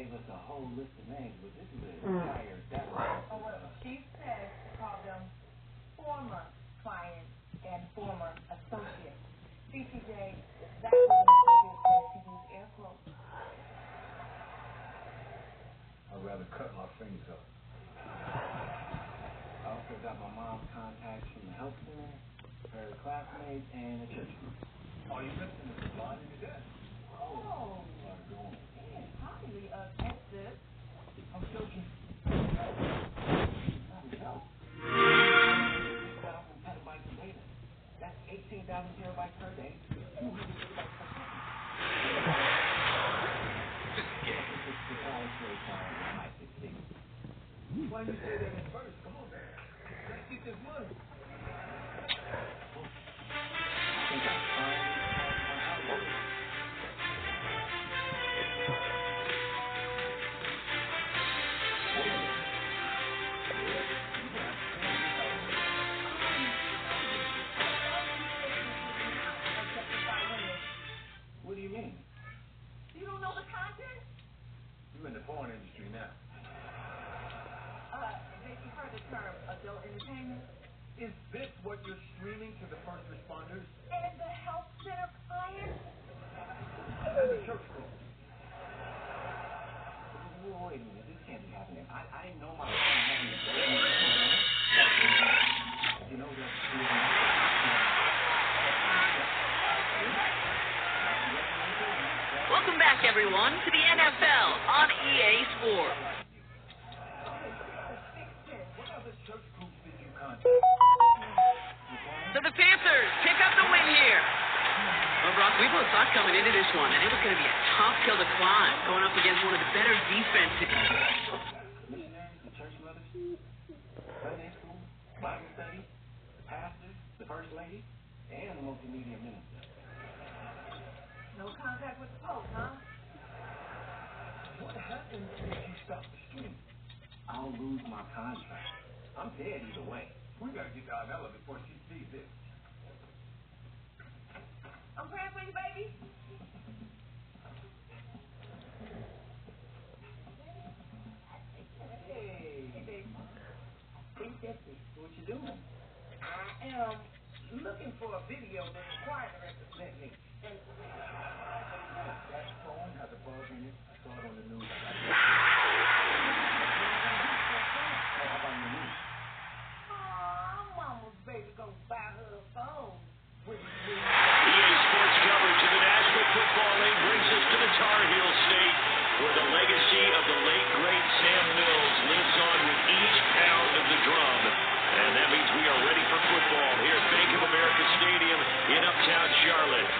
gave us a whole list of names, but this is an entire decade. Oh, well, Chief said called them former clients and former associates. CCJ, that was an associate said to use air quotes. I'd rather cut my fingers up. I also got my mom's contacts from the health center, her classmates, and a church group. All you missing is the blind and the deaf. Oh. Man, highly offensive. I'm joking. 6,000 petabytes of data. That's 18,000 terabytes per day. 200 gigabytes per second. Why did you say that at first? Come on, man. Let's get this money. I think I finally cracked my algorithm. What do you mean? You don't know the content? You're in the porn industry now. Have you heard the term adult entertainment? Is this what you're streaming to the first responders? And the health center clients? And the church group. Wait a minute, this can't be happening. I didn't know my mom having a You know that. Welcome back, everyone, to the NFL on EA Sports. So the Panthers pick up the win here. Well, Brock, we both thought coming into this one that it was going to be a tough hill to climb, going up against one of the better defenses. Missionaries, the church mothers, Sunday school, Bible study, the pastors, the first lady, and the multimedia minister. No contact with the Pope, huh? What happens if you stop the stream? I'll lose my contract. I'm dead either way. We gotta get Ella before she sees this. I'm praying for you, baby. Hey, what you doing? I am looking for a video that's required to represent me. And that phone has a bug in it. I saw it on the news. Mama's baby gonna buy her a phone. EA Sports coverage of the National Football League brings us to the Tar Heel State, where the legacy of the late, great Sam Mills lives on with each pound of the drum. And that means we are ready for football here at Bank of America Stadium in Uptown Charlotte.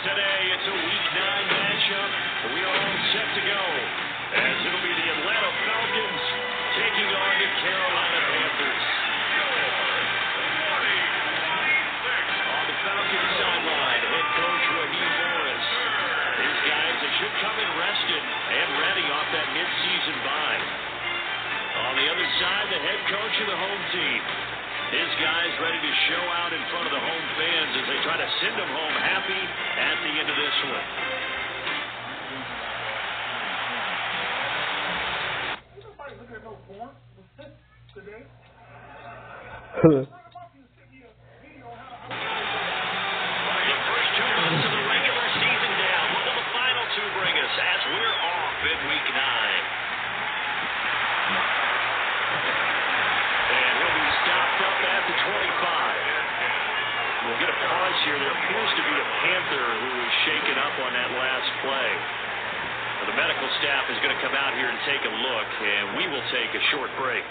Today, it's a Week 9 matchup, and we are all set to go, as it'll be the Atlanta Falcons taking on the Carolina Panthers. On the Falcons sideline, head coach Raheem Morris. His guys, they should come in rested and ready off that midseason bye. On the other side, the head coach of the home team. His guys ready to show out in front of the home fans as they try to send them home happy at the end of this one. Nobody look at no porn today. The first 2 months of the regular season down. What will the final 2 bring us as we're off in Week 9? And he'll be stopped up at the 25. We'll get a pause here. There appears to be a Panther who was shaken up on that last play. The medical staff is going to come out here and take a look, and we will take a short break.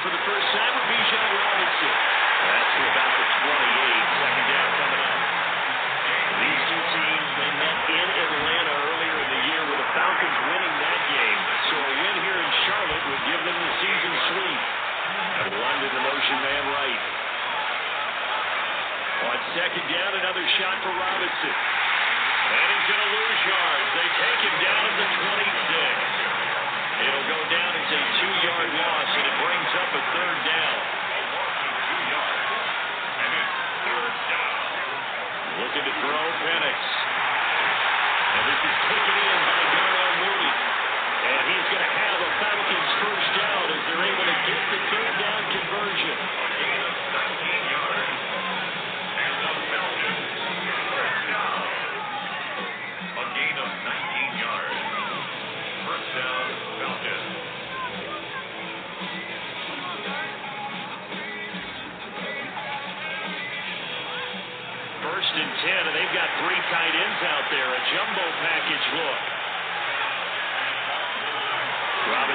For the first time with Bijan Robinson. That's to about the 28. Second down coming up. These two teams, they met in Atlanta earlier in the year with the Falcons winning that game. So a win here in Charlotte would give them the season sweep. And run to the motion man right. On second down, another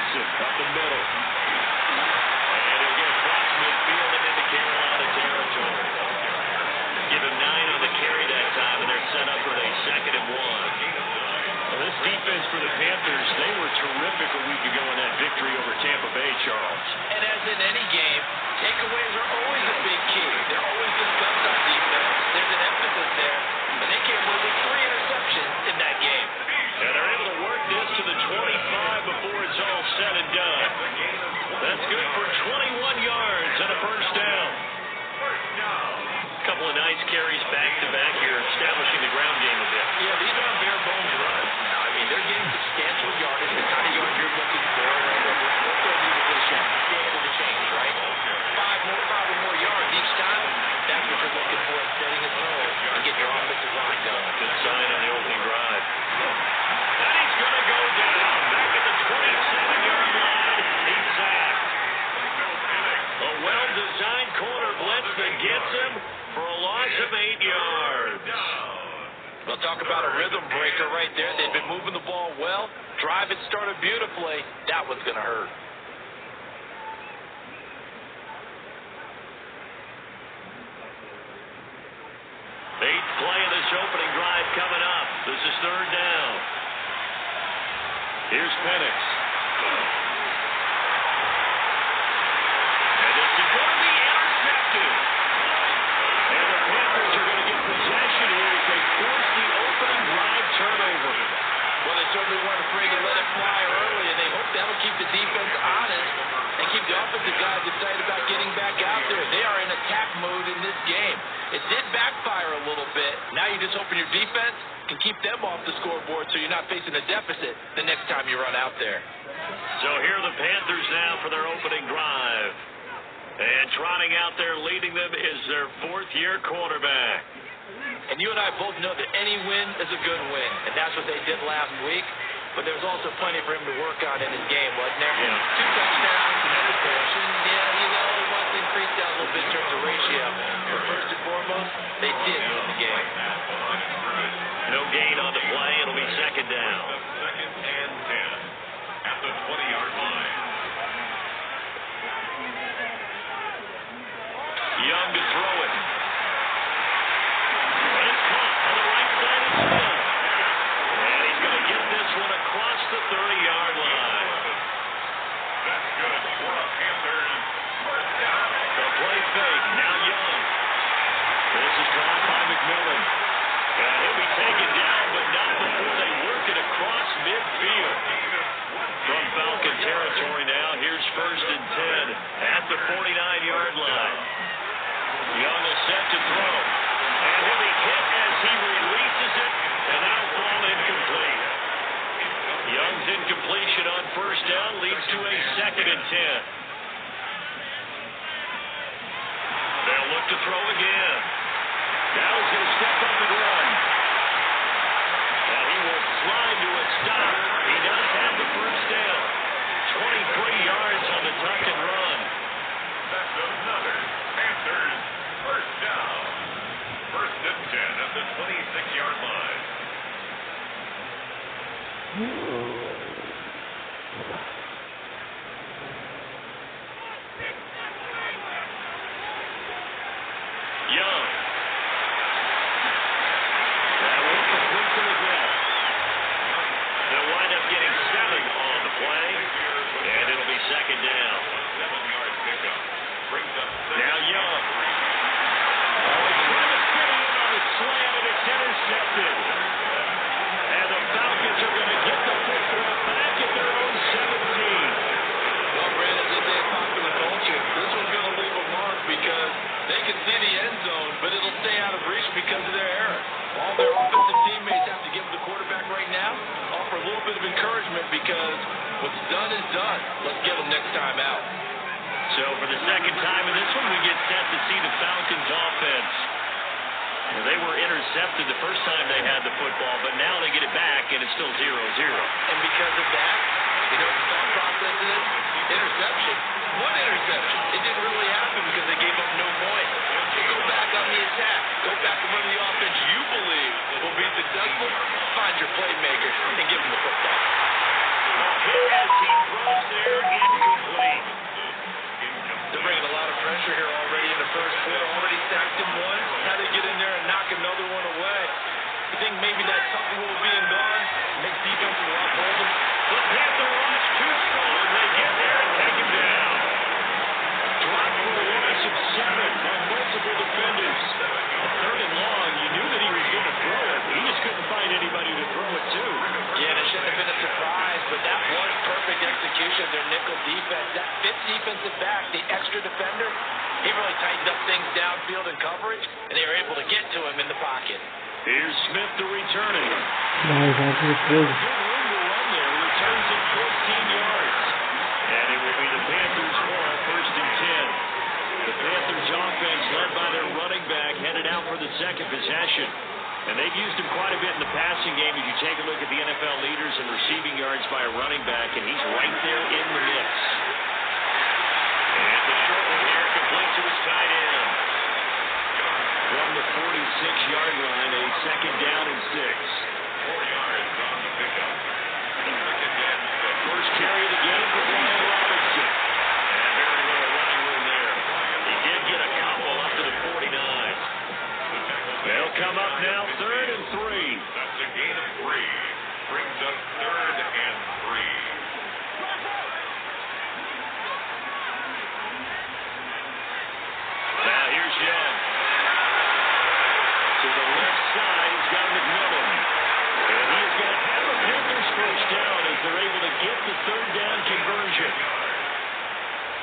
Jackson up the middle. And he'll get across midfield and into Carolina territory. Give him 9 on the carry that time, and they're set up with a 2nd and 1. Well, this defense for the Panthers, they were terrific a week ago in that victory over Tampa Bay, Charles. And as in any game, takeaways are always a big key. They're always discussed on defense. There's an emphasis there, but they came away with 3 interceptions in that game. And they're able to work this to the 25 before it's all said and done. That's good for 21 yards and a first down. A couple of nice carries back-to-back here, establishing the ground game a bit. Yeah, these aren't bare-bones runs now. I mean, they're getting substantial yardage, the kind of yards you're looking for. What's their need to get a shot? Stand in the change, right? 5 or more yards each time. That's what you're looking for, setting a tone and getting your offensive line going. Good sign on the opening drive. And he's going to go down back at the 27-yard line. He's sacked. A well-designed corner blitz that gets him for a loss of 8 yards. We'll talk about a rhythm breaker right there. They've been moving the ball well. Drive had started beautifully. That one's going to hurt. Eighth play of this opening drive coming up. This is 3rd down. Here's Penix. And this is going to be intercepted. And the Panthers are going to get possession here as they force the opening drive turnover. Well, they certainly weren't afraid to let it fly early, and they hope that'll keep the defense honest and keep the offensive guys excited about getting back out there. They are in attack mode in this game. It did backfire a little bit. Now you're just hoping your defense can keep them off the scoreboard so you're not facing a deficit the next time you run out there. So here are the Panthers now for their opening drive. And trotting out there leading them is their 4th-year quarterback. And you and I both know that any win is a good win, and that's what they did last week. But there's also plenty for him to work on in his game, wasn't there? Yeah. 2 touchdowns, an interception. Yeah, he wants to increase that a little bit in terms of ratio. But first and foremost, they did win the game. No gain on the play. It'll be 2nd down. 2nd and 10 at the 20-yard line. Young to throw it. But it's caught on the right side of Smith. And he's going to get this one across the 30-yard line. That's good for a Panthers. First down. The play fake. Now Young. This is caught by McMillan. And he'll be taken down, but not before they work it across midfield. From Falcon territory now, here's 1st and 10 at the 49-yard line. Young is set to throw. And he'll be hit as he releases it, and that'll fall incomplete. Young's incompletion on 1st down leads to a 2nd and 10. They'll look to throw again. Now he's going to step up and run. And he will slide to a stop. He does have the first down. 23 yards on the tuck and run. That's another Panthers first down. 1st and 10 at the 26-yard line. Young. That will complete to the ground. They'll wind up getting 7 on the play, and it'll be 2nd down. 7-yard pickup. Brings up Now Young. Oh, he's trying to get in on a slam, and it's intercepted. And the Falcons are going to get the football back at their own 17. Well, Brandon, this is popular culture. This one's going to leave a mark because they can see the end zone, but it'll stay out of reach because of their error. All their offensive teammates have to give the quarterback right now, offer a little bit of encouragement because what's done is done. Let's get them next time out. So for the 2nd time in this one, we get set to see the Falcons offense. They were intercepted the first time they had the football, but now they get it back, and it's still 0-0. And because of that, you know what the thought process is? Interception. One interception. It didn't really happen because they gave up no points. So go back on the attack. Go back and run the offense you believe will be successful. Find your playmakers and give them the football. As he throws there, comfortable with being gone. Makes defense a lot bolder. The Panther rush too strong. They get there and take him down. Dropped for a loss of 7 on multiple defenders. Third and long, you knew that he was going to throw it. He just couldn't find anybody to throw it to. Yeah, and it shouldn't have been a surprise, but that was perfect execution of their nickel defense. That fifth defensive back, the extra defender, he really tightened up things downfield in coverage, and they were able to get to him in the pocket. Here's Smith to return it. Nice, that's good. Good room to run there. Returns it 14 yards. And it will be the Panthers' ball, 1st and 10. The Panthers' offense, led by their running back, headed out for the second possession. And they've used him quite a bit in the passing game as you take a look at the NFL leaders in receiving yards by a running back, and he's right there in the mix. And the short one here, complete to his tight end. From the 46-yard line, a 2nd down and 6. 4 yards on the pickup. First carry of the game for Brian Robinson. And very little running room there. He did get a couple up to the 49. They'll come up now, 3rd and 3. That's a gain of 3. Brings up 3rd and 3. Now here's Young. To the left side, he's got McMillan. And he's going to have a Panthers first down as they're able to get the 3rd down conversion.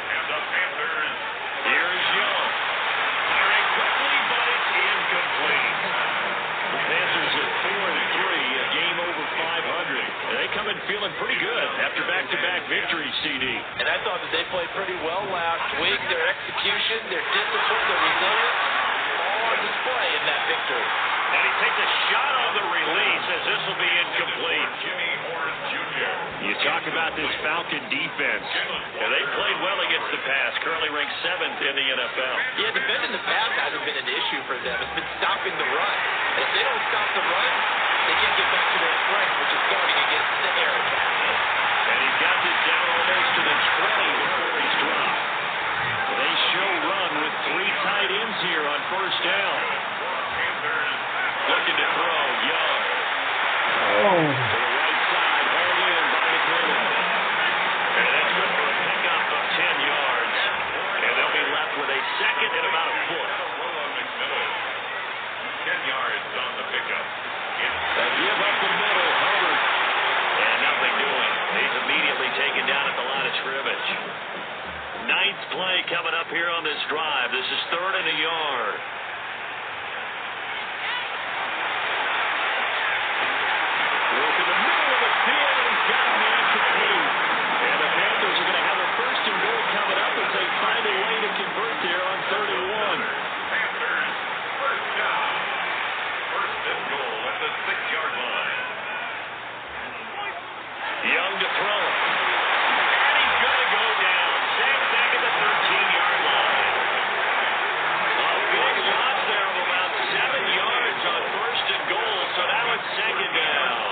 And the Panthers. Here's Young. Firing quickly, but it's incomplete. The Panthers at 4-3, a game over 500. They come in feeling pretty good after back-to-back victories, CD. And I thought that they played pretty well last week. Their execution, their discipline, their resilience, all on display in that victory. And he takes a shot on the release as this will be incomplete. Jimmy Horn Jr. You talk about this Falcon defense. And they played well against the pass, currently ranked 7th in the NFL. Yeah, defending the pass hasn't been an issue for them. It's been stopping the run. And if they don't stop the run, they can't get back to their strength, which is guarding against the air attack. And he's got this down almost to the 20 before he's dropped. They show run with 3 tight ends here on 1st down. Looking to throw, Young. Oh. To the right side, hauled in by McMillan. And that's good for a pickup of 10 yards. And they'll be left with a 2nd and about a foot. 10 yards on the pickup. They give up the middle, Hubbard. And nothing doing. He's immediately taken down at the line of scrimmage. 9th play coming up here on this drive. This is 3rd and a yard. Look in the middle of the field, and he's got him incomplete. And the Panthers are going to have a 1st and goal coming up as they find a way to convert there on 3rd and 1. Panthers, 1st down. 1st and goal at the 6-yard line. Young to throw it. And he's going to go down. Sacked back at the 13-yard line. A big loss there of about 7 yards on 1st and goal, so now it's 2nd down.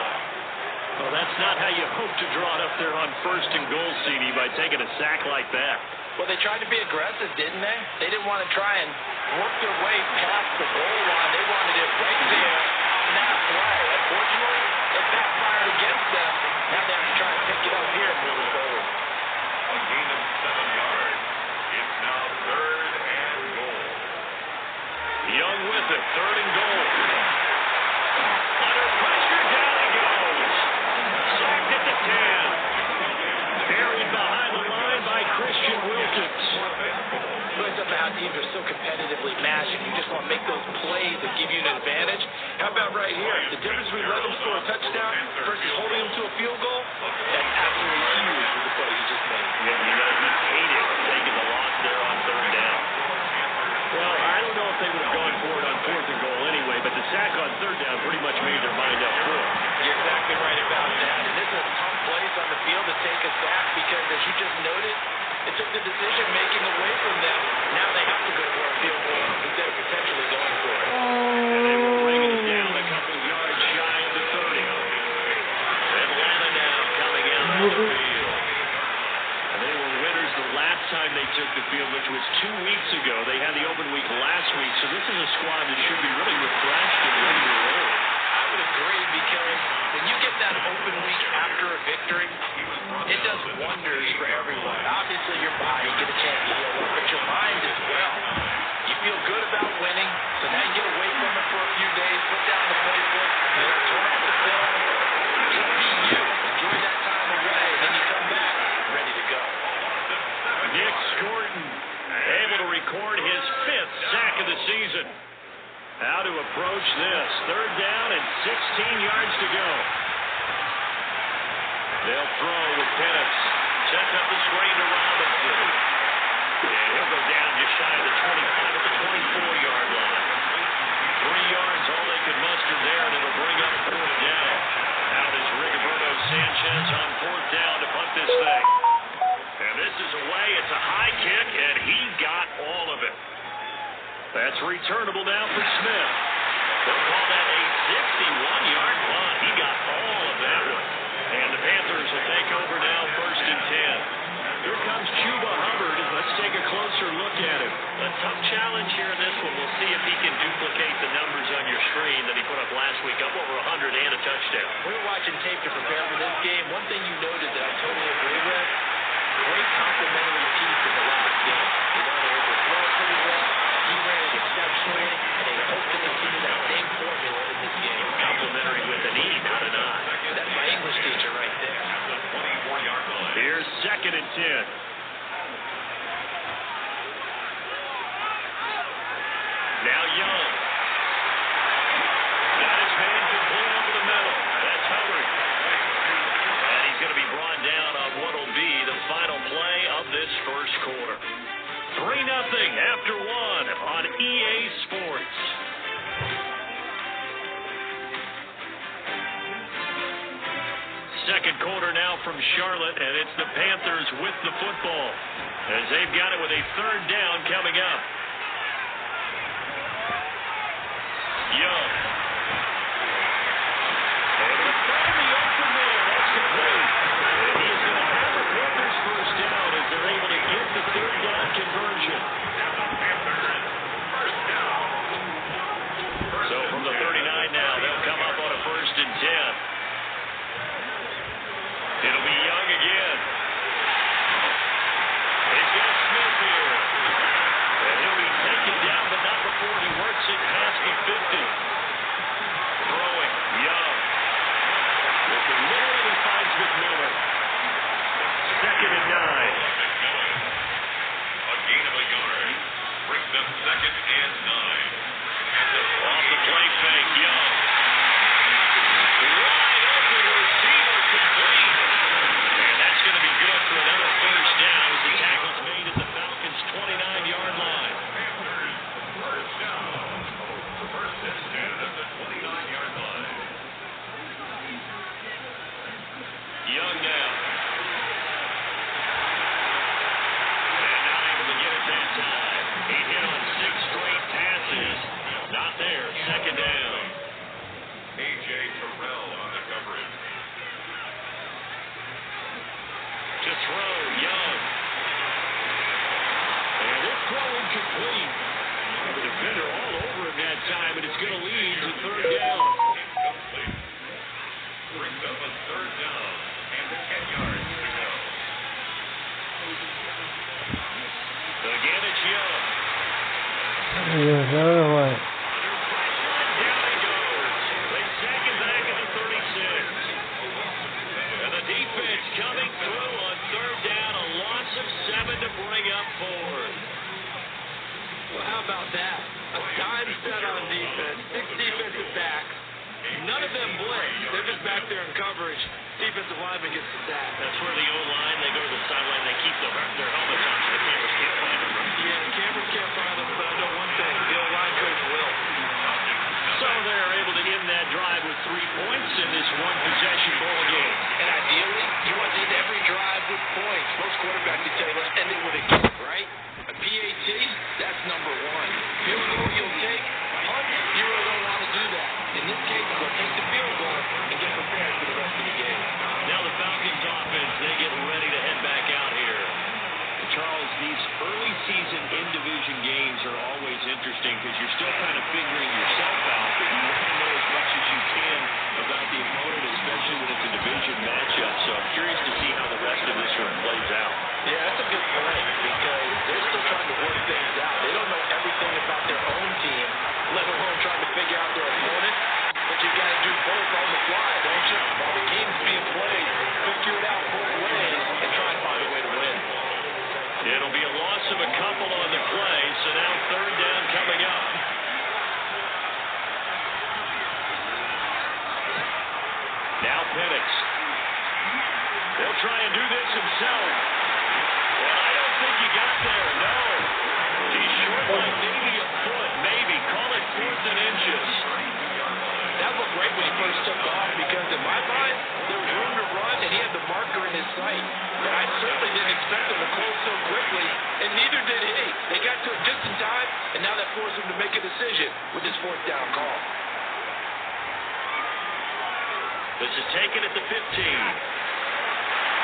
Well, that's not how you hope to draw it up there on 1st and goal, CD, by taking a sack like that. Well, they tried to be aggressive, didn't they? They didn't want to try and work their way past the goal line. They wanted it right there on that play. Unfortunately, it backfired against them. Now they have to try and pick it up here moving forward. A gain of 7 yards. It's now 3rd and goal. Young with it, 3rd and goal. Under pressure, down he goes. Sacked at the 10. Buried behind the line by Christian Wilkins. Really something how teams are so competitively matched, and you just want to make those plays that give you an advantage. How about right here? The difference between letting them score a touchdown versus holding them to a field goal, that's absolutely huge with the play you just made. Yeah, you know, he hated taking the loss there on 3rd down. Well, I don't know if they would have gone for it on 4th and goal anyway, but the sack on 3rd down pretty much made their mind up for it. You're exactly right about that. And this is a tough place on the field to take a sack because, as you just noted, it took the decision-making away from them. Now they have to go for a field goal instead of potentially going for it. And they were bringing it down a couple of yards shy of the 30. Atlanta now coming out on the field. And they were winners the last time they took the field, which was 2 weeks ago. They had the open week last week, so this is a squad that should be really refreshed and ready to roll. I would agree because get that open week after a victory, it does wonders for everyone. Obviously, your body get a chance to heal up, but your mind as well. You feel good about winning, so now you get away from it for a few days, put down the playbook, turn off the film, just be you. Enjoy that time away, and then you come back ready to go. Nick Scorton able to record his 5th sack of the season. How to approach this? 3rd down and 16 yards to go. They'll throw with Penix. Sets up the screen to Robinson. And he'll go down just shy of the 25 at the 24-yard line. 3 yards, all they could muster there, and it'll bring up 4th down. Out is Rigoberto Sanchez on 4th down to punt this thing. And this is away. It's a high kick, and he got all of it. That's returnable now for Smith. They'll call that a 61-yard punt. He got all of that one. And the Panthers will take over now, 1st and 10. Here comes Chuba Hubbard. Let's take a closer look at him. A tough challenge here in this one. We'll see if he can duplicate the numbers on your screen that he put up last week, up over 100 and a touchdown. We were watching tape to prepare for this game. One thing you noted that I totally agree with, great complementary piece in the last game. You know, they were thrown pretty well. He ran it exceptionally, and they hope to continue that same formula in this game. Complimentary with an E, not an I. That's my English teacher right there. Here's 2nd and 10. Now Young. Got his man complete over the middle. That's Hubbard. And he's going to be brought down on what will be the final play of this first quarter. 3-0 after 1 on EA Sports. Second quarter now from Charlotte, and it's the Panthers with the football as they've got it with a 3rd down coming up. Young. And it's going to be open there. That's complete. And he is going to have a Panthers 1st down as they're able to get the 3rd down conversion. So from the 39 now, they'll come up on a 1st and 10. It'll be Young again. He's got Smith here. And he'll be taken down, but not before he works it past the 50. Throwing, Young. Looking there, and he finds McMillan. 2nd and 9. A gain of a yard. Brings up 2nd and 9. Off the play fake, Young. Wide open receiver complete. And that's going to be good for another 1st down as the tackle's made at the Falcons' 29-yard line. First down. 1st and 10 at the 29-yard line. Young now. And not able to get it that time. He hit on 6 straight passes. Not there. 2nd down. A.J. Terrell on the coverage. To throw, Young. And this throw incomplete. The defender all over him that time, and it's going to lead to 3rd down. Complete. Brings up a 3rd down and 10 yards to go. Again, it's Young. Yeah, the other way. Down he goes. They sack him back at the 36. And the defense coming through on 3rd down. A loss of 7 to bring up 4th. Well, how about that? A dime set on defense, 6 defensive backs. None of them blitz. They're just back there in coverage. Defensive lineman gets the sack. That's where the O-line, they go to the sideline, they keep their helmets on so the cameras can't find them. Yeah, the cameras can't find them, but I know one thing. The O-line coach will. So they're able to end that drive with 3 points in this one-possession ball game. And ideally, you want to end every drive with points. Most quarterbacks would tell you, let's end it with a kick, right? A PAT, that's number 1. Field goal you'll take, punt, you really don't want to do that. In this case, they'll take the field goal and get prepared for the rest of the game. Now the Falcons offense, they get ready to head back out here. Charles, these early season in-division games are always interesting because you're still kind of figuring yourself out, but you want to know as much as you can about the opponent, especially try and do this himself. And I don't think he got there, no. He's short by maybe a foot, maybe. Call it 4th and inches. That looked great when he first took off because in my mind, there was room to run and he had the marker in his sight. And I certainly didn't expect him to close so quickly, and neither did he. They got to it just in time, and now that forced him to make a decision with his 4th down call. This is taken at the 15.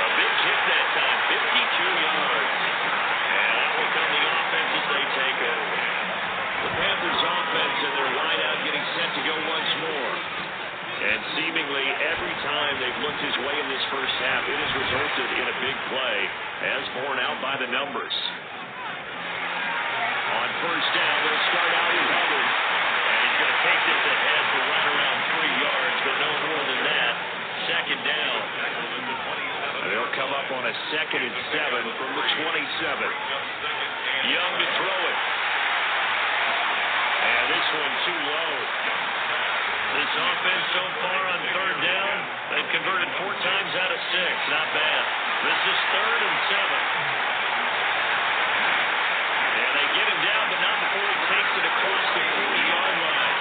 A big hit that time, 52 yards. And that will come the offense as they take over. The Panthers offense and their wideout getting set to go once more. And seemingly every time they've looked his way in this first half, it has resulted in a big play, as borne out by the numbers. On first down, they'll start out with Hubbard. And he's going to take this ahead for right around 3 yards, but no more than that. Second down. They'll come up on a 2nd and 7 from the 27. Young to throw it. And this one too low. This offense so far on 3rd down, they've converted 4 times out of 6. Not bad. This is 3rd and 7. And they get him down, but not before he takes it across the 40-yard line.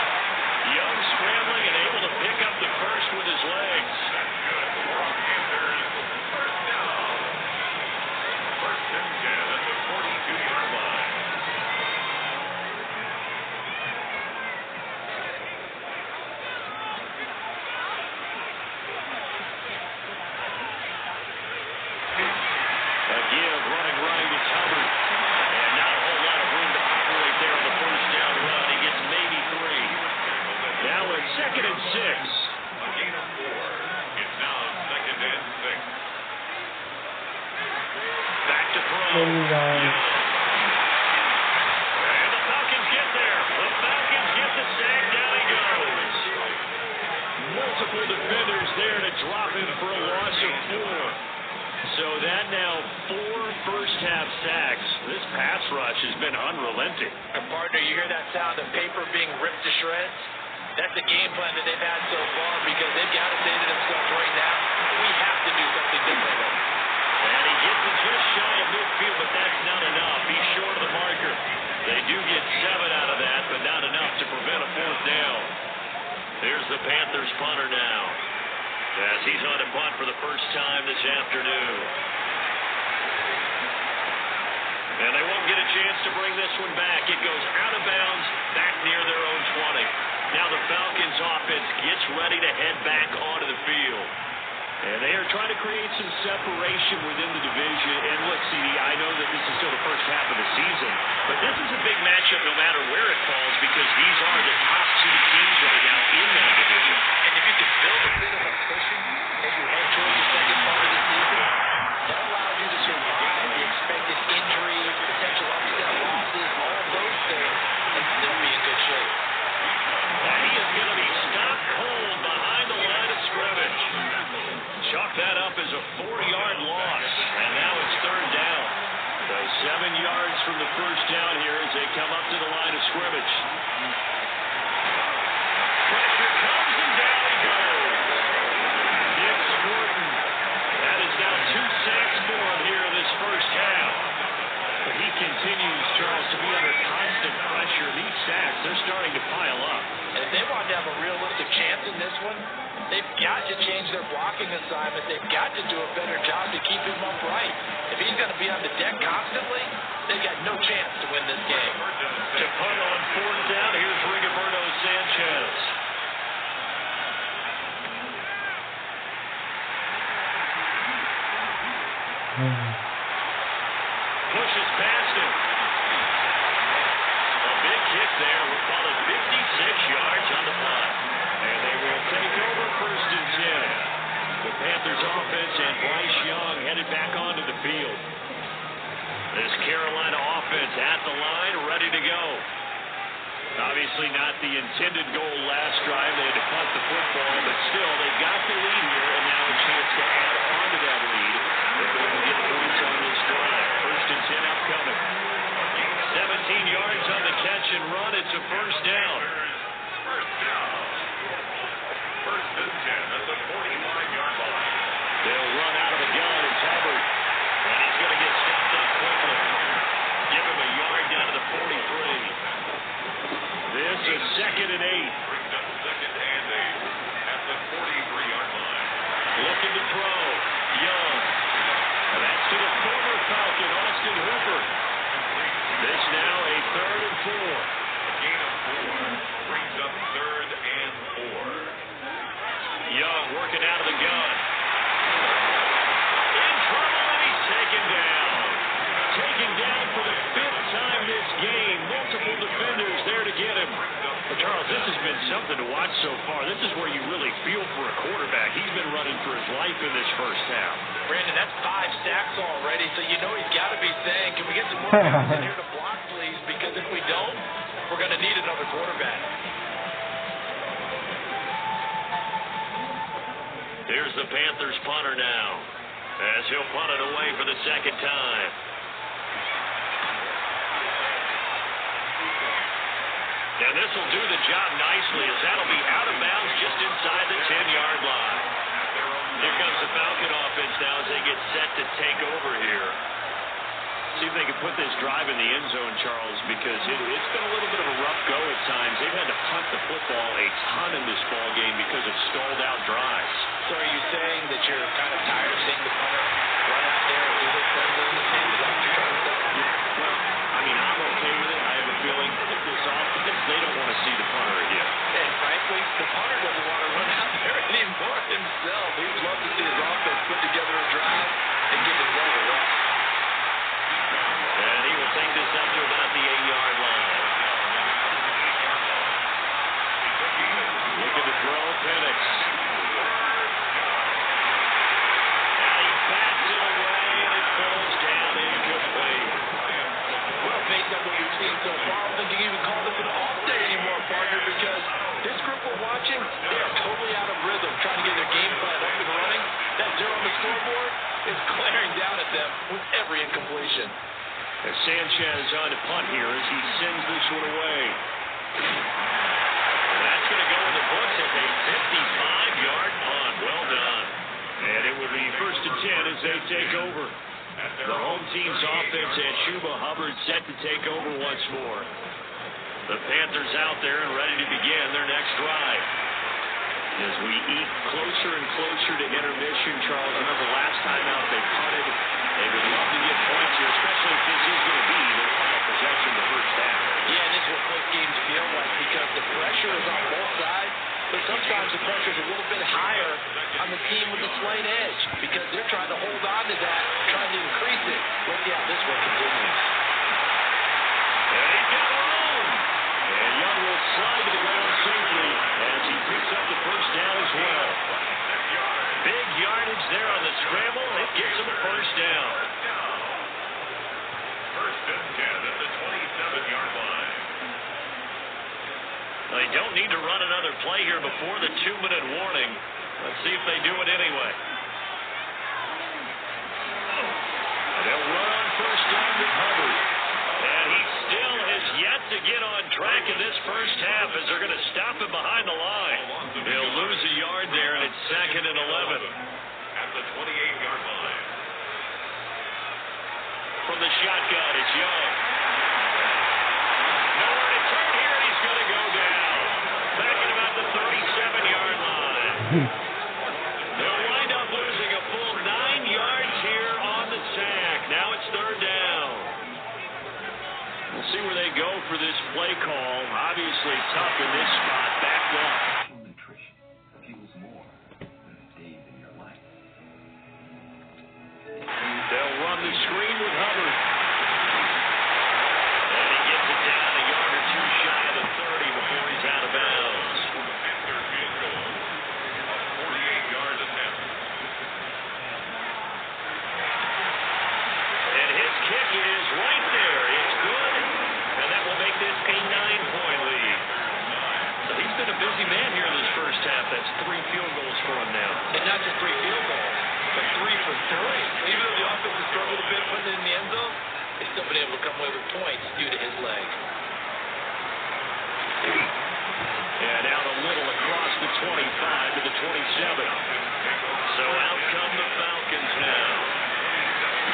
Young scrambling and able to pick up the first with his legs. Second and 6. A gain of 4. It's now 2nd and 6. Back to throw. And the Falcons get there. The Falcons get the sack. Down he goes. Multiple defenders there to drop him for a loss of 4. So that now 4 first-half sacks. This pass rush has been unrelenting. And partner, you hear that sound of paper being ripped to shreds? That's the game plan that they've had so far because they've got to say to themselves right now, we have to do something differently. And he gets it just shy of midfield, but that's not enough. He's short of the marker. They do get 7 out of that, but not enough to prevent a 4th down. Here's the Panthers punter now, as he's on to punt for the first time this afternoon. And they won't get a chance to bring this one back. It goes out of bounds, back near their own 20. Now the Falcons offense gets ready to head back onto the field. And they are trying to create some separation within the division. And look, CD, I know that this is still the first half of the season, but this is a big matchup no matter where it falls because these are the top 2 teams right now in that division. And if you can build a bit of a cushion as you head towards the second part of the season, that allows you to survive the expected injuries, potential upset losses, all of those things, and still be in good shape. And he is going to be stopped cold behind the line of scrimmage. Chalk that up as a 4-yard loss, and now it's 3rd down. So 7 yards from the first down here as they come up to the line of scrimmage. Pressure comes and down he goes. Dick Scorton. That is now 2 sacks for him here in this first half. But he continues, Charles, to be under constant pressure. These sacks, they're starting to pile up. And if they want to have a realistic chance in this one, they've got to change their blocking assignment. They've got to do a better job to keep him upright. If he's going to be on the deck constantly, they've got no chance to win this game. To punt on 4th down, here's Rigoberto Sanchez. Pushes past him. A big kick there. We'll call it 56 yards on the punt. And they will take over 1st and 10. The Panthers offense and Bryce Young headed back onto the field. This Carolina offense at the line, ready to go. Obviously not the intended goal last drive. They had to punt the football, but still, they've got the lead here, and now a chance to add on to that lead if they can get points on this drive. 1st and 10 upcoming. 17 yards on the catch and run. It's a 1st down. 1st and 10 at the 45-yard line. They'll run out of the gun and 4. A gain of 4 brings up 3rd and 4. Young working out of the gun. In trouble, and he's taken down. Taken down for the 5th time this game. Multiple defenders there to get him. But Charles, this has been something to watch so far. This is where you really feel for a quarterback. He's been running for his life in this first half. Brandon, that's 5 sacks already, so you know he's got to be saying, can we get some more guys in here to block, please? Because if we don't, we're going to need another quarterback. Here's the Panthers punter now, as he'll punt it away for the 2nd time. And this will do the job nicely, as that'll be out of bounds just inside the 10-yard line. Here comes the Falcon offense now as they get set to take over here. See if they can put this drive in the end zone, Charles, because it's been a little bit of a rough go at times. They've had to punt the football a ton in this ball game because of stalled out drives. So are you saying that you're kind of tired of seeing the punter run out there and do this thing in the same? Is that what you're trying to say? Well, I mean, I'm okay with it. I have a feeling that this offense, they don't want to see the punter again. And frankly, the punter doesn't want to run out there anymore himself. He would love to see his offense put together a drive and give himself a rest. And he will take this up to about the 8-yard line. Looking to throw, Penix. And he bats it away, and it falls down incomplete. Well, based on what you've seen so far, I don't think you can even call this an off day anymore, partner, because this group we're watching, they are totally out of rhythm, trying to get their game plan up and running. That 0 on the scoreboard is glaring down at them with every incompletion. And Sanchez on to punt here as he sends this one away. And that's going to go in the books as a 55-yard punt. Well done. And it will be 1st and 10 as they take over. The home team's offense and Chuba Hubbard set to take over once more. The Panthers out there and ready to begin their next drive. As we eat closer and closer to intermission, Charles, remember last time out they punted. They would love to get points here, especially if this is going to be their final possession the first half. Yeah, and this is what close games feel like because the pressure is on both sides, but sometimes the pressure is a little bit higher on the team with the slight edge because they're trying to hold on to that, trying to increase it. Let's see how this one continues. And he's got room. And Young will slide to the ground safely as he picks up the first down as well. Big yardage there on the scramble. It gets him a first down. 1st and 10 at the 27-yard line. They don't need to run another play here before the 2-minute warning. Let's see if they do it anyway. They'll run on first down with Hubbard. And he still has yet to get on track in this first half as they're going to stop him behind the line. They'll lose a yard there, and it's 2nd and 11. At the 28-yard line. From the shotgun, it's Young. Nowhere to turn here, and he's going to go down. Back at about the 37-yard line. They'll wind up losing a full 9 yards here on the sack. Now it's 3rd down. We'll see where they go for this play call. Obviously tough in this spot, backed up. Nutrition fuels more than the days in your life. They'll run the screen with Hubbard. And he gets it down a yard or two shy of the 30 before he's out of bounds. Panther field goal of 48-yard attempt. And his kick is right there. It's good. And that will make this a 9-point lead. So he's been a busy man here in this first half. That's 3 field goals for him now. And not just 3 field goals, but 3 for 3. Even though the offense has struggled a bit putting it in the end zone, they've still been able to come away with points due to his leg. And out a little across the 25 to the 27. So out come the Falcons now.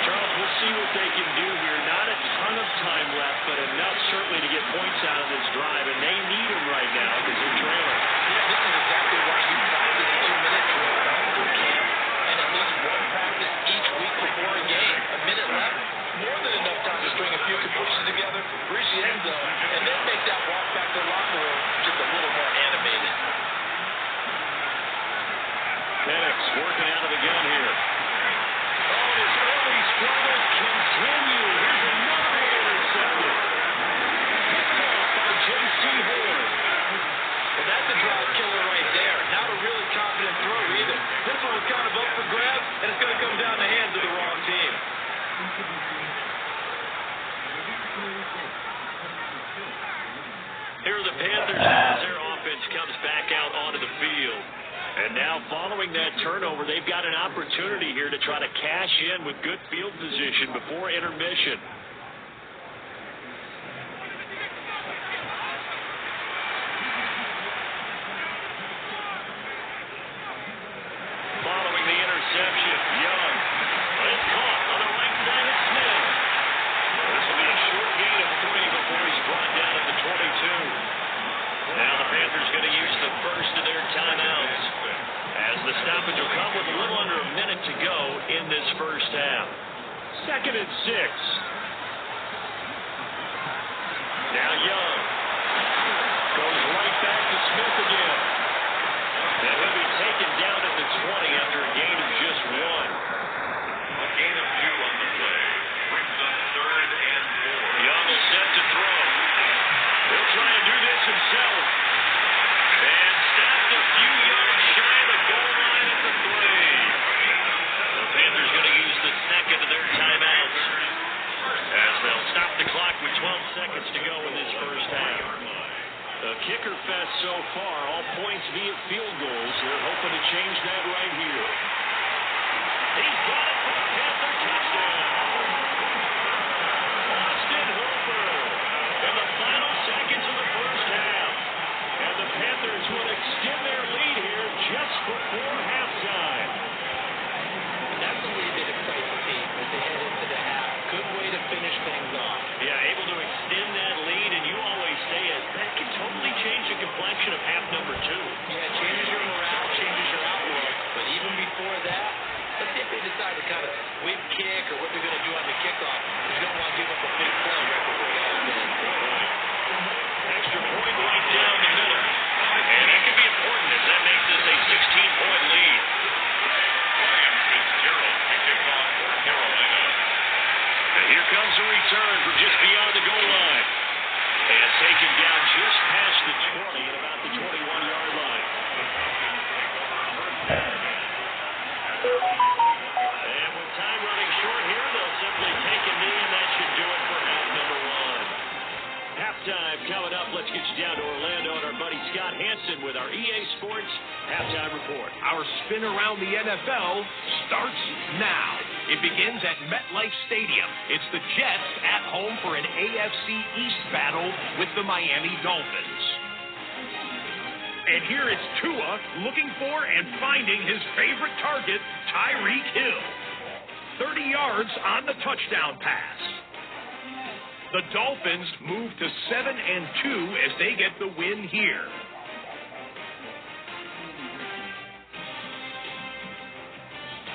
Charles, we'll see what they can do here. Not a ton of time left, but enough certainly to get points out of this drive. And they need them right now because they're trailing. Yeah, this is exactly why you find this 2-minute drill out through camp and at least one practice each week before a game. A minute left, more than enough time to string a few completions together, reach the end zone, and cash in with good field position before intermission. Following the interception, Young is caught on the right side of Smith. This will be a short gain of 3 before he's brought down at the 22. Now the Panthers going to use the first of their timeouts, as the stoppage will come with a little under a minute to go in this first half. 2nd and 6. Now Young goes right back to Smith again. And he'll be taken down at the 20 after a gain of just 1. A gain of 2 on the play. Brings up 3rd and 4. Young is set to throw. He'll try and do this himself. And stopped a few yards shy of the goal line at the 3. The Panthers going to use the second of their timeouts, as they'll stop the clock with 12 seconds to go in this first half. The kicker fest so far, all points via field goals. They're hoping to change that right here. He's got it for a Panther touchdown. Austin Hooper in the final seconds of the first half. And the Panthers will extend their lead here just before halftime. That's a lead that excites the team as they head into the half. Good way to finish things off. Yeah, able to extend that lead, and you always say it, that can totally change the complexion of half number 2. Yeah, it changes your morale, changes your outlook. But even before that, let's see if they decide to kind of swing kick or what they're going to do on the kickoff. They're going to want to give up a big play right before the half ends. Extra point right down the middle. And that could be important, as that makes this a 16-point lead. Williams Fitzgerald to kick off for Carolina. And here comes a return from just beyond the goal line. And taken down just past the 20 at about the 21-yard line. And with time running short here, they'll simply take a knee, and that should do it for half number 1. Halftime coming up. Let's get you down to Orlando and our buddy Scott Hansen with our EA Sports Halftime Report. Our spin around the NFL starts now. It begins at MetLife Stadium. It's the Jets at home for an AFC East battle with the Miami Dolphins. And here it's Tua looking for and finding his favorite target, Tyreek Hill. 30 yards on the touchdown pass. The Dolphins move to 7-2 as they get the win here.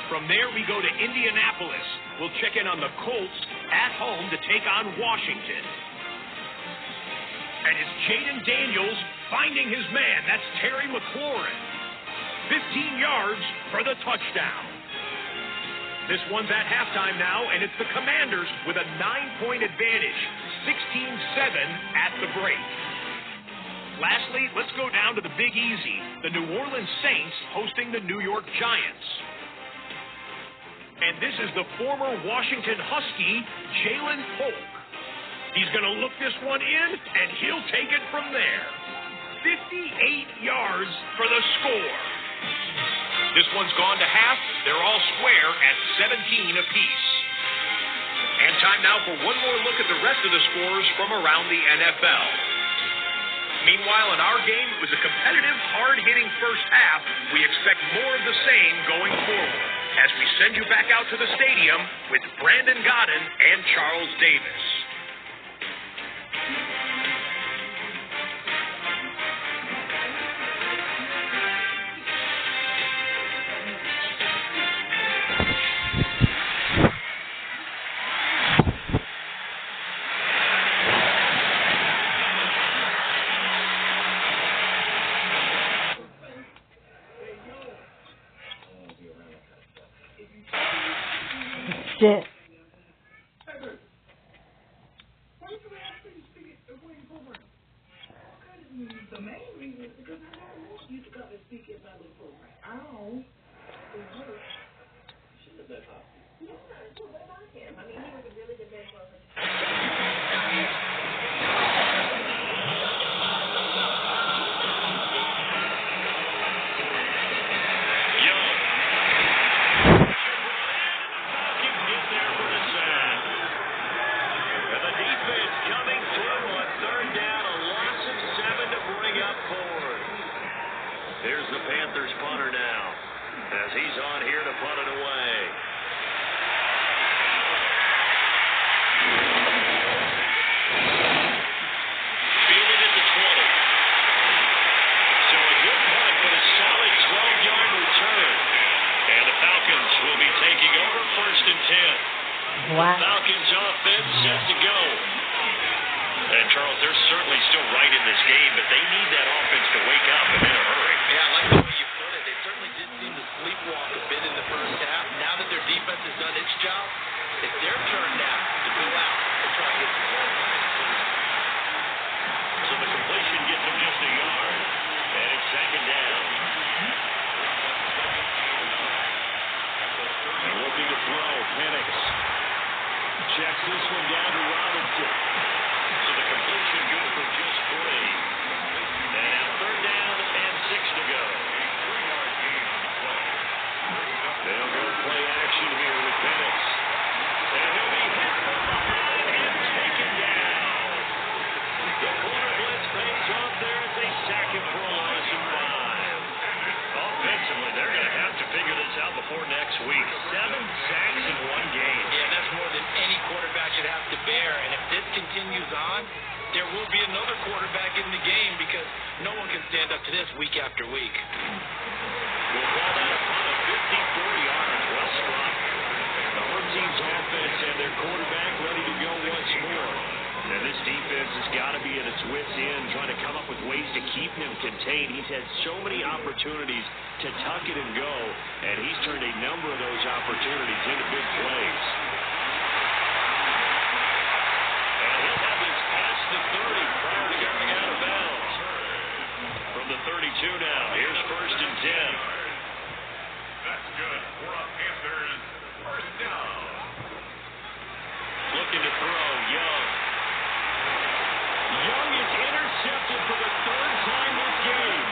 From there, we go to Indianapolis. We'll check in on the Colts at home to take on Washington. And it's Jaden Daniels finding his man. That's Terry McLaurin. 15 yards for the touchdown. This one's at halftime now, and it's the Commanders with a 9-point advantage. 16-7 at the break. Lastly, let's go down to the Big Easy. The New Orleans Saints hosting the New York Giants. And this is the former Washington Husky, Jalen Polk. He's going to look this one in, and he'll take it from there. 58 yards for the score. This one's gone to half. They're all square at 17 apiece. And time now for one more look at the rest of the scores from around the NFL. Meanwhile, in our game, it was a competitive, hard-hitting first half. We expect more of the same going forward, as we send you back out to the stadium with Brandon Godden and Charles Davis. Shit. The main reason is because I don't want you to come and speak at my little program. I don't. It hurts. Should have been up. No, it's not about him. I mean, he was a really good man for us. Wow. Falcons offense set to go. And Charles, they're certainly still right in this game, but they need that offense to wake up and in a hurry. Yeah, I like the way you put it. They certainly did seem to sleepwalk a bit in the first half. Now that their defense has done its job, it's their turn now to go out and try to get some goals. So the completion gets them just a yard, and it's second down. And looking to throw, Penix checks this one down to Robinson. So the completion good for just 3. And now third down and 6 to go. 3-yard gain on the play. They'll go play action here with Penix. And he'll be hit from behind and taken down. The corner blitz pays off there as they sack him for a loss of 5. Offensively, they're going to have to figure this out before next week. 7 sacks in one game. Yeah, that's more than any quarterback should have to bear. And if this continues on, there will be another quarterback in the game because no one can stand up to this week after week. We'll call that upon a 54 yards. Well struck. The home team's offense and their quarterback ready to go once more. And this defense has got to be at its wits' end, trying to come up with ways to keep him contained. He's had so many opportunities to tuck it and go, and he's turned a number of those opportunities into big plays. And he'll have this past the 30 prior to going out of bounds. From the 32 now, here's first and 10. That's good for a Panthers first down. Looking to throw, Young. Young is intercepted for the 3rd time this game.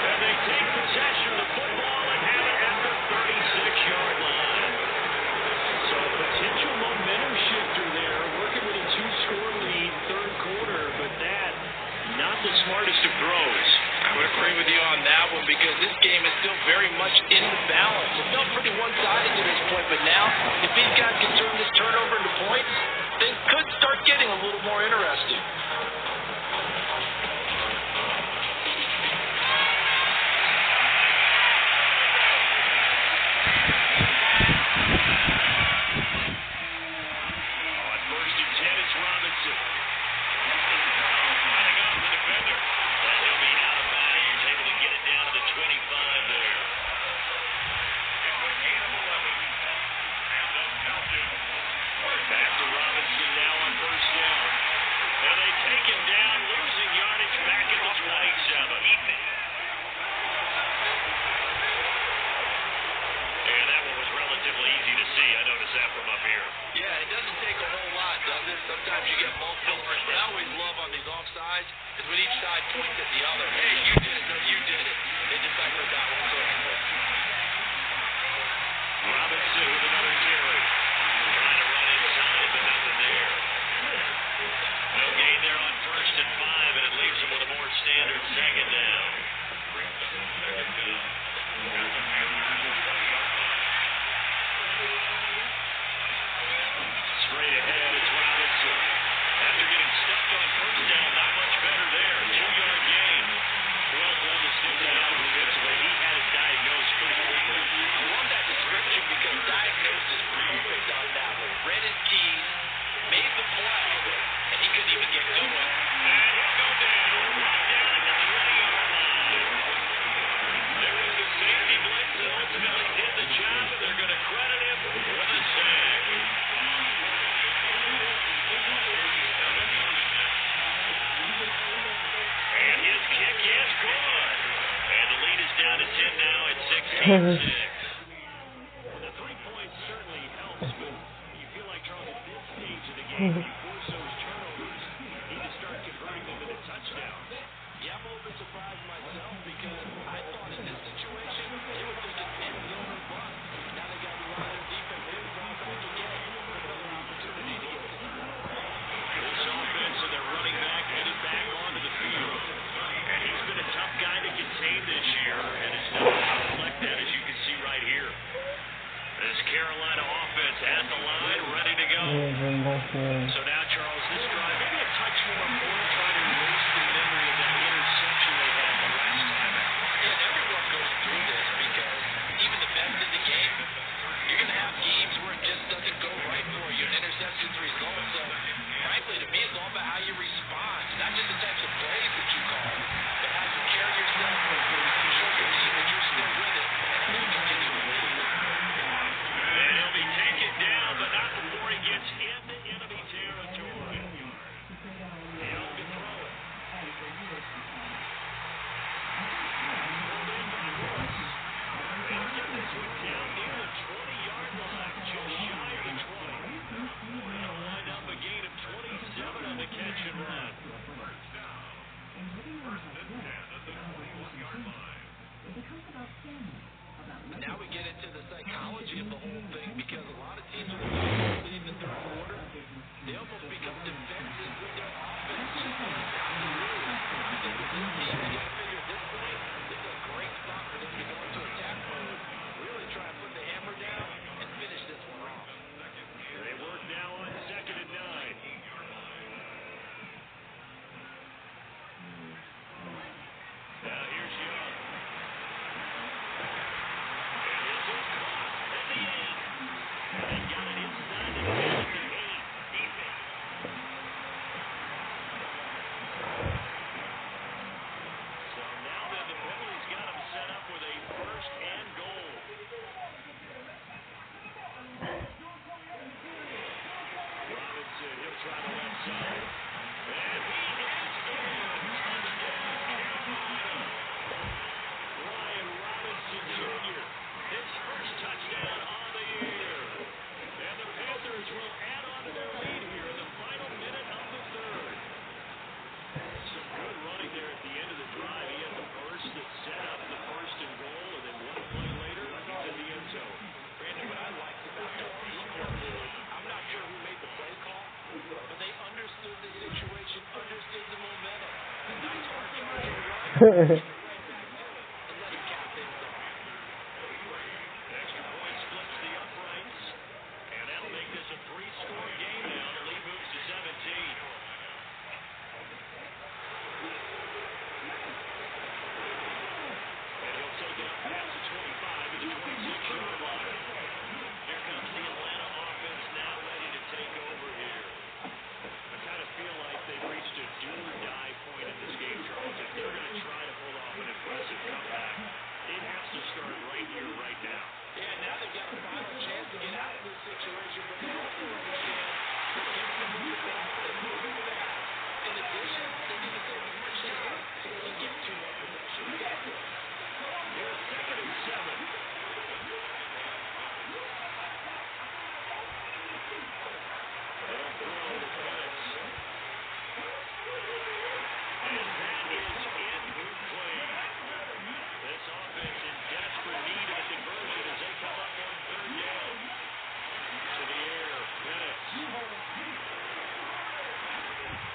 And they take possession of the football and have it at the 36-yard line. So a potential momentum shifter there, working with a 2-score lead, 3rd quarter, but that, not the smartest of throws. I would agree with you on that one because this game is still very much in the balance. It felt pretty one-sided to this point, but now if these guys can turn this turnover into points, things could start getting a little more interesting. On first and 10, it's Robinson. Running off the defender. And he'll be out of bounds, able to get it down to the 25 there. It's a gain of 11. And the Falcons. Back to Robinson now on first down. And they take him down, losing yardage back at the 27. And that one was relatively easy to see. I noticed that from up here. Yeah, it doesn't take a whole lot, does it? Sometimes you get multiple. What I always love on these offsides is when each side points at the other. Hey, you did it. No, you did it. They deciphered that one correctly. Robinson with another carry. Trying to run inside, but nothing there. No gain there on first and 5, and it leaves him with a more standard second down. Straight ahead, it's Robinson. After getting stuffed on first down, not much better there. 2-yard gain. Well done to stick that out defensively. He had it diagnosed pretty quickly. I love that description because diagnosed is perfect on that one. Read his keys, made the play, and he couldn't even get going. And he'll go down. Right down at the 20-yard line. There was the safety blitz that ultimately did the job, and they're going to credit him with a sack. And his kick is good. And the lead is down to 10 now at 16-6. The 3 points certainly helps, but you feel like, Charles, at this stage of the game, when you force those turnovers, you need to start converting them into touchdowns. Yeah, I'm a little bit surprised myself because I thought in this situation they were thinking end zone or bust. Now they got to rely on their defense to drive back again for another opportunity to get this. This offense and their running back headed back onto the field. And he's been a tough guy to contain this year, and his numbers reflect that, as you can see right here. This Carolina offense at the line, ready to go. So now, Charles, this drive, maybe a touch more important, trying to erase the memory of that interception they had the last time out. And everyone goes through this because even the best in the game, you're going to have games where it just doesn't go right. inside. And he is in. Touchdown, Ryan Robinson Jr. His first touchdown on the year. And the Panthers will add on to their lead here in the final minute of the third. Some good running there at the end of the drive. He had the burst that set up the first and goal, and then one play later, he's in the end zone. Brandon, what I liked about that score is, I'm not sure who made the play call, but they understood the situation, understood the momentum. A nice hard charging run. And let him cap things off. Extra point splits the uprights, and that'll make this a three-score game now. The lead moves to 17. Take it up past the 25 to the 26-yard line. Here comes the Atlanta offense now ready to take over here. I kind of feel like they've reached a do-or-die point in this game, Charles. If they're going to try to pull off an impressive comeback, it has to start right here, right now. Yeah, now they've got a final chance to get out of this situation, but they also understand that if they move the ball, they move it fast. In addition, they need to save as much time so they can get 2 more possessions. Here's 2nd and 7. They'll throw the Penix. And that is incomplete. This offense in desperate need of a conversion as they come up on 3rd down. To the air, Penix.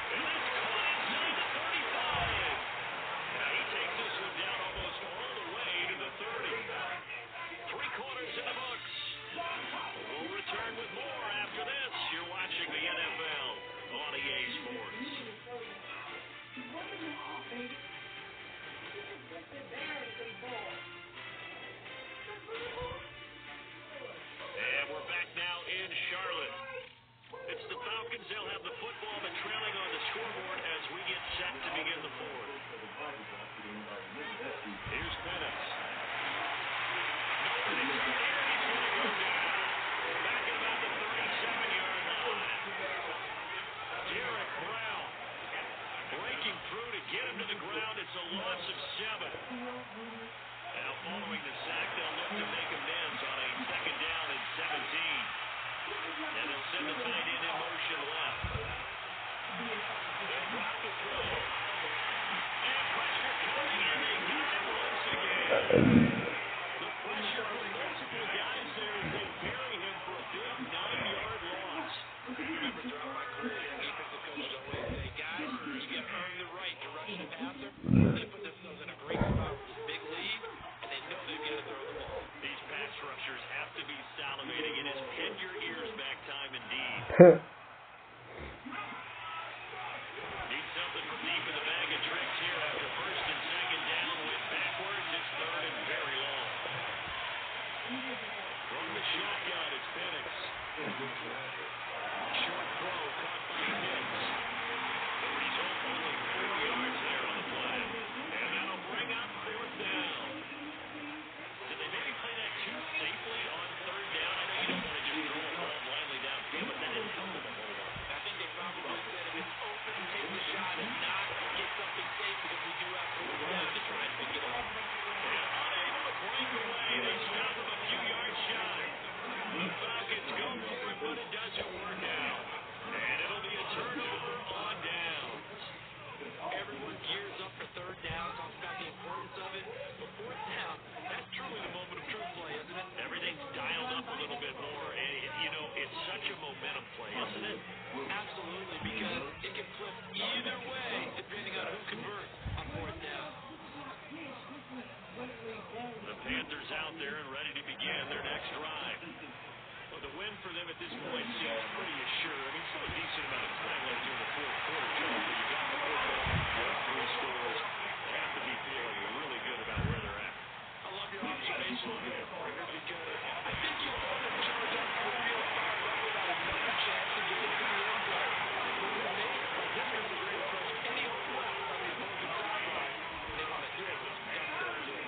And that's caught inside the 35. Now he takes this one down almost all the way to the 30. 3 quarters in the books. We'll return with more after this. You're watching the NFL on EA Sports. And we're back now in Charlotte. It's the Falcons. They'll have the football, but trailing on the scoreboard as we get set to begin the fourth. Here's Penix. Nobody's out here. He's going to go down. Back at about the 37-yard line. Derek Brown breaking through to get him to the ground. It's a loss of 7. Now following the sack, they'll look to make amends on a 2nd down and 17. And they'll send the tight end in motion left. They'll drop the throw. And pressure coming, and they got him once again. The pressure from multiple guys there as they bury him for a big 9-yard loss. Remember throughout my career, defensive coaches always say, guys, you got to earn the right to rush the passer. They put themselves in a great spot with this big lead, and they know they've got to throw the ball. These pass rushers have to be salivating. It is pin your ears back time indeed. Need something from deep in the bag of tricks here after 1st and 2nd down. Went backwards. It's 3rd and very long. From the shotgun, it's Penix. Short throw caught by Diggs. The result only 4 yards there on the play. And that'll bring up 4th down. Did they maybe play that too safely on 3rd down? I know you don't want to just throw a ball blindly downfield, but that didn't help them a whole lot. I think they probably said if it's open, take the shot and not get something safe because we do have 4th down to try and pick it up. And unable to break away, they stop him a few yards shy. The Falcons go for it, but it doesn't work out. And it'll be a turnover on downs. Everyone gears up for 3rd down, talks about the importance of it. But 4th down, that's truly the moment of truth play, isn't it? Everything's dialed up a little bit more, and it's such a momentum play, isn't it? Absolutely, because it can flip either way depending on who converts on 4th down. The Panthers out there and ready to begin their next drive. Well, the win for them at this point seems pretty assured. I mean, still a decent amount of time left here in the 4th quarter, Charles, but you got the football, you're up 3 scores. They have to be feeling really good about where they're at. I love your observation there, partner, because I think you saw them charge up to the field fired up without another chance to get into the end zone. For me, this is a great approach. Any hole left on the opposing sideline, they want to hit it with some gusto too.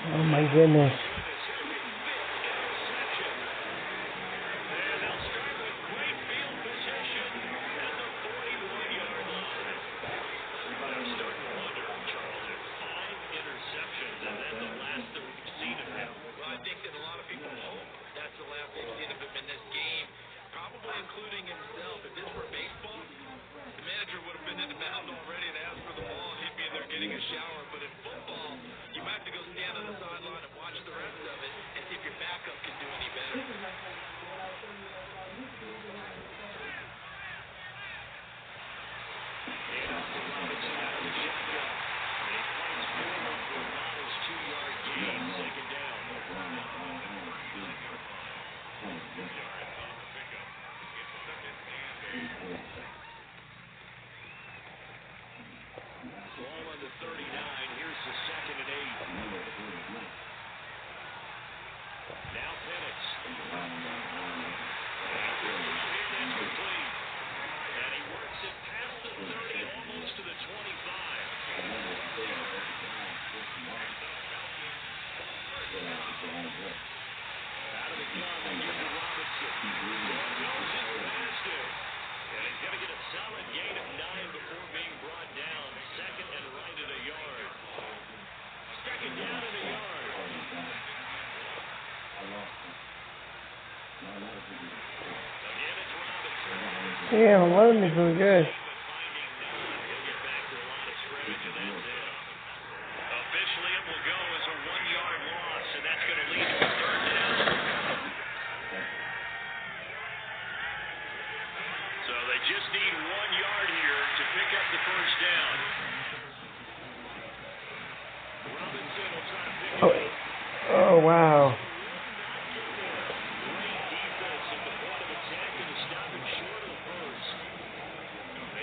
Oh my goodness. Damn, 11 is really good. Officially, it will go as a 1-yard loss, and that's going to lead to a third down. So they just need 1 yard here to pick up the first down. Robinson will try to pick it up. Oh, wow. Great defense at the point of attack and to stop him short of the first. They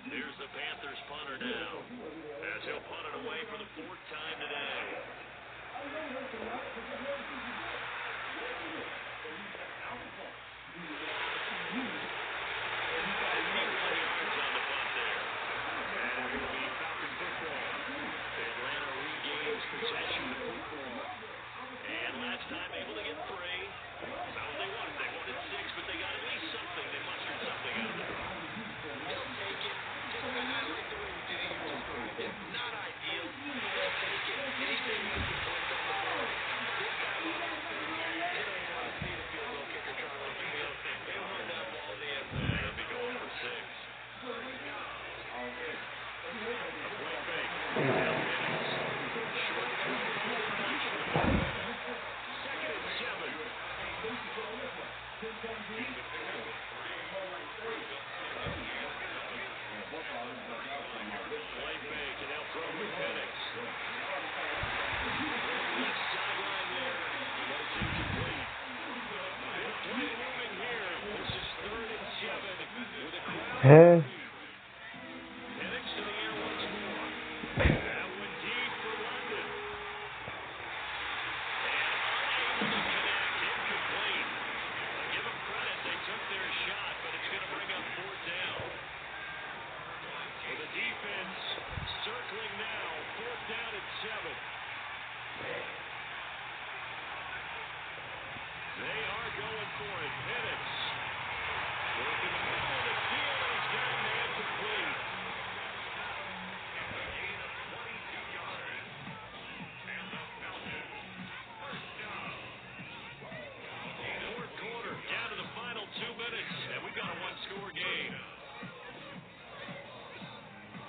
Here's the Panthers punter now, as he'll punt it away for the fourth time today. Huh?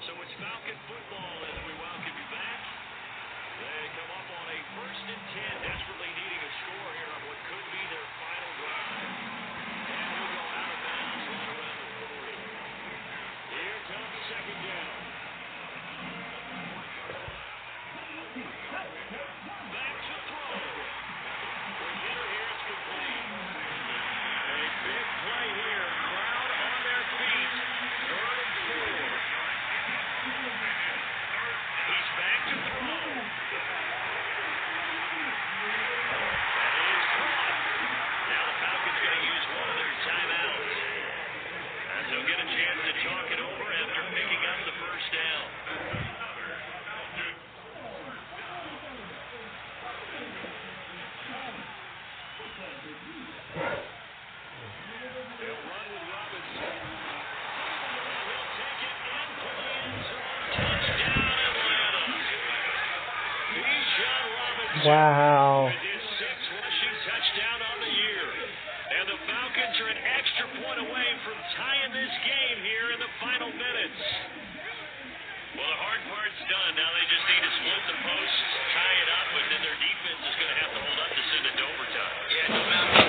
So it's Falcon football as we welcome you back. They come up on a 1st and 10, desperately needing a score here on what could be their final drive. And we'll go out of bounds right around the 40. Here comes second down. Back to throw. The hitter here is complete. A big play here. Crowd on their feet. 3rd and 4. He's back to throw. That is caught. Now the Falcons going to use one of their timeouts, as they'll get a chance to talk it over after picking up the first down. They'll run with Robinson. He'll take it into the end zone. Touchdown, Atlanta. Bijan Robinson. Wow. With his 6th rushing touchdown on the year. And the Falcons are an extra point away from tying this game here in the final minutes. Well, the hard part's done. Now they just need to split the posts, tie it up, and then their defense is going to have to hold up to send it to overtime. Yeah, no matter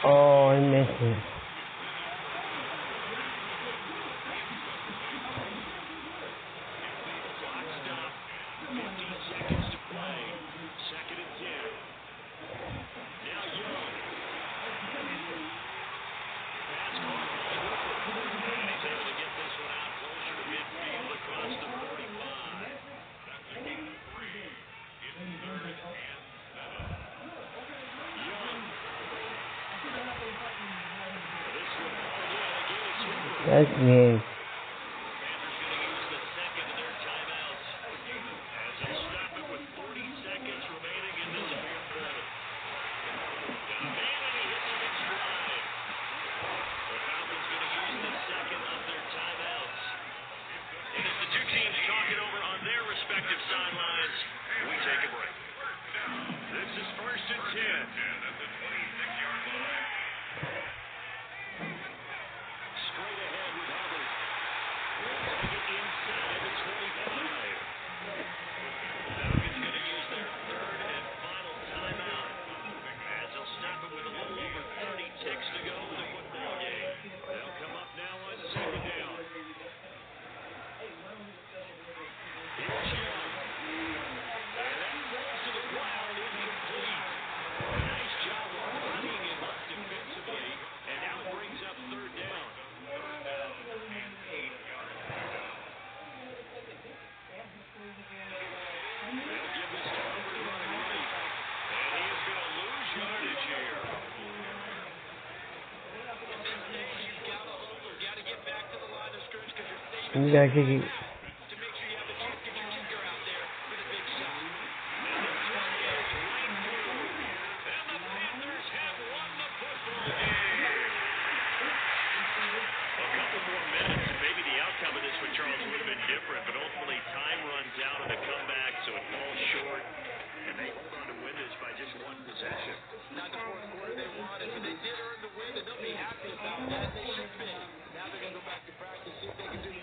Oh, I missed it. Clock stop. 15 seconds to play. 2nd and 10. Now Young. Pass caught by Hooper. And he's able to get this one out closer to midfield across the 45. That's me. Sidelines. We take a break. This is 1st and 10. Straight ahead with Hubbard. We'll take it inside the 25. Falcons going to use their 3rd and final timeout, as they'll stop it with a little over 30 ticks to go in the football game. They'll come up now on 2nd down. Here's Young. Nice job of running him up defensively, and now brings up 3rd down. They'll give this to Hubbard running right, and he is going to lose yardage here. You've got to hustle, got to get back to the line of scrimmage because you're saving You gotta kick it. to make sure you have a chance to get your kicker out there for the big shot. And this one is right through. And the Panthers have won the football game. A couple more minutes, and maybe the outcome of this with Charles would have been different, but ultimately time runs out on the comeback, so it falls short, and they hold on to win this by just 1 possession. Not the 4th quarter they wanted, but they did earn the win, and they'll be happy about that. They should be. Now they're going to go back to practice, see if they can do the